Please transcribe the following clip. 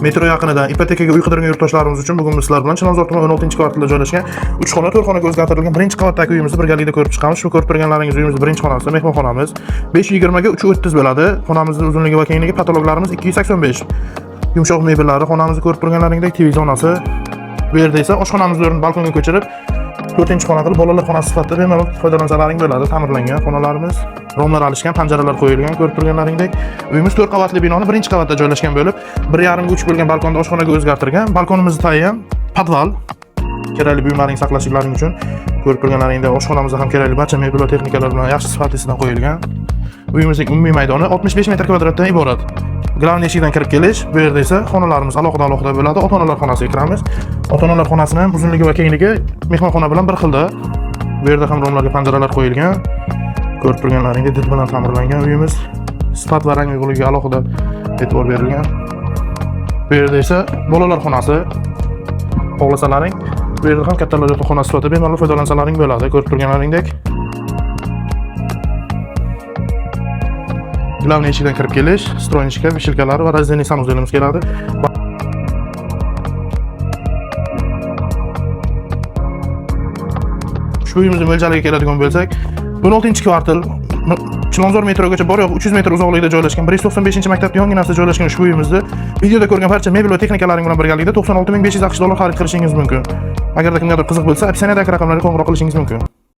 metro yaqinida ipotekaga uy qidirgan yurtdoshlarimiz uchun bugun biz sizlar bilan Chilonzor tumani 16-kvartalda joylashgan 3 xona 4 xonaga o'zgartirilgan birinchi qavatdagi uyimizni birgalikda ko'rib chiqamiz. Shu ko'rib turganlaringiz uyimizning birinchi xonasi, mehmonxonamiz. 520 ga 330 bo'ladi. Xonamizning uzunligi va kengligi patologlarimiz 285. Yumshoq mebellari, xonamizni ko'rib turganlaringdek TV zonasi. Bu yerda esa oshxonamizni o'rnini balkonga ko'chirib 4-xona qilib bolalar xonasi sifatida bemalol foydalansalaring bo'ladi. Ta'mirlangan xonalarimiz, romlar alishgan, panjaralar qo'yilgan. Ko'rib turganlaringdek uyimiz 4 qavatli binoni birinchi qavatda joylashgan bo'lib, 1,5 ga 3 bo'lgan balkonni oshxonaga o'zgartirgan. Balkonimizni tayi ham podval. Kerakli buyumlaring saqlashliklaring uchun ko'rib turganlaringdek oshxonamizda ham kerakli barcha mebel va texnikalar bilan yaxshi sifatlisidan qo'yilgan. Uyimizning umumiy maydoni 65 metr kvadratdan iborat. Glavniy eshikdan kirib kelish, bu yerda esa xonalarimiz alohida bo'ladi. Ota-onalar xonasiga kiramiz. Ota-onalar xonasining uzunligi va kengligi mehmonxona bilan bir xilda. Bu yerda ham romlarga panjaralar qo'yilgan. Ko'rib turganlaringdek did bilan ta'mirlangan uyimiz. Sifat va rang uyg'unligiga alohida e'tibor berilgan. Bu yerda esa bolalar xonasi. Xohlasalaring, bu yerda ham kattalar yotoqxona sifatida bemalol foydalansalaring bo'ladi. Ko'rib turganlaringdek Glavniy eshikdan kirib kelish, stroynichka, vishilkalari va razdeniy sanuzelimiz keladi. Shu uyimizning mo'ljaliga keladigan bo'lsak, 16-kvartal Chilonzor metrogacha bor yo'q 300 metr uzoqlikda joylashgan 195-maktabning yonginasida joylashgan ushbu uyimizni videoda ko'rgan barcha mebel va texnikalaring bilan birgalikda $96,500 xarid qilishingiz mumkin. Agarda kimgadir qiziq bo'lsa, opsioniyadagi raqamlarga qo'ng'iroq qilishingiz mumkin.